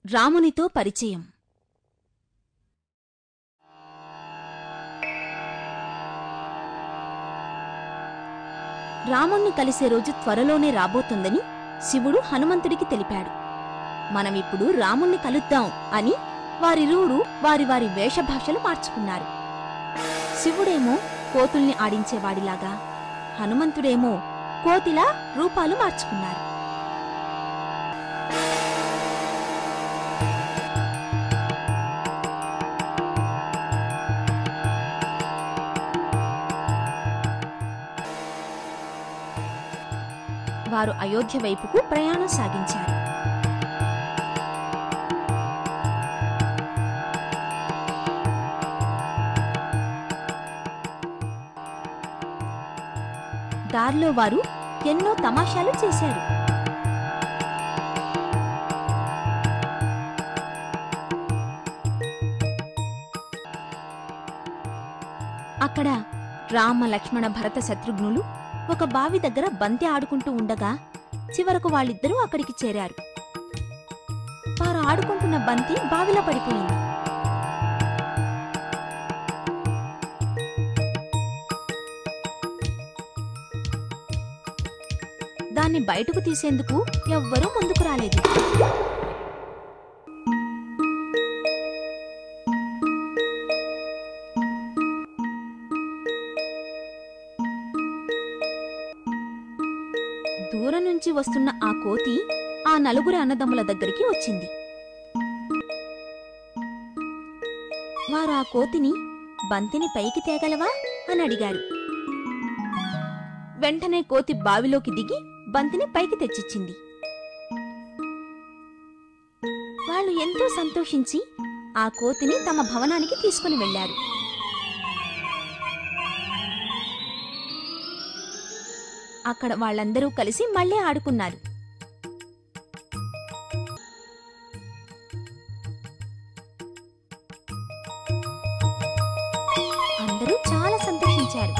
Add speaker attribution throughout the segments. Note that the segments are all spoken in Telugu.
Speaker 1: రామునితో పరిచయం. రాముణ్ణి కలిసే రోజు త్వరలోనే రాబోతుందని శివుడు హనుమంతుడికి తెలిపాడు. మనమిప్పుడు రాముణ్ణి కలుద్దాం అని వారిరువురు వారి వారి వేషభాషలు మార్చుకున్నారు. శివుడేమో కోతుల్ని ఆడించేవాడిలాగా, హనుమంతుడేమో కోతిలా రూపాలు మార్చుకున్నారు. వారు అయోధ్య వైపుకు ప్రయాణం సాగించారు. దారిలో వారు ఎన్నో తమాషాలు చేశారు. అక్కడ రామ లక్ష్మణ భరత శత్రుఘ్నులు ఒక బావి దగ్గర బంతి ఆడుకుంటూ ఉండగా చివరకు వాళ్ళిద్దరూ అక్కడికి చేరారు. వారు ఆడుకుంటున్న బంతి బావిలో పడిపోయింది. దాన్ని బయటకు తీసేందుకు ఎవ్వరూ ముందుకు రాలేదు. దూరం నుంచి వస్తున్న ఆ కోతి ఆ నలుగురి అన్నదమ్ముల దగ్గరికి వచ్చింది. వారు ఆ కోతిని బంతిని పైకి తేగలవా అని అడిగారు. వెంటనే కోతి బావిలోకి దిగి బంతిని పైకి తెచ్చిచ్చింది. వాళ్ళు ఎంతో సంతోషించి ఆ కోతిని తమ భవనానికి తీసుకుని వెళ్లారు. అక్కడ వాళ్ళందరూ కలిసి మళ్లీ ఆడుకున్నారు. అందరూ చాలా సంతోషించారు.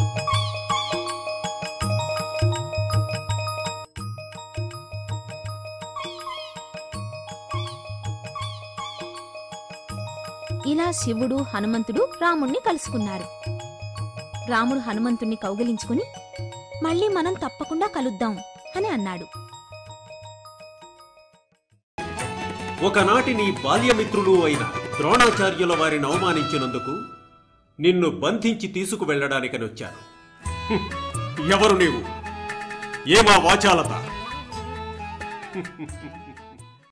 Speaker 1: ఇలా శివుడు హనుమంతుడు రాముణ్ణి కలుసుకున్నారు. రాముడు హనుమంతుణ్ణి కౌగిలించుకుని మళ్ళీ మనం తప్పకుండా కలుద్దాం అని అన్నాడు.
Speaker 2: ఒకనాటి నీ బాల్యమిత్రులు అయిన ద్రోణాచార్యుల వారిని అవమానించినందుకు నిన్ను బంధించి తీసుకువెళ్లడానికని వచ్చాను. ఎవరు నీవు? ఏమా వాచాలత?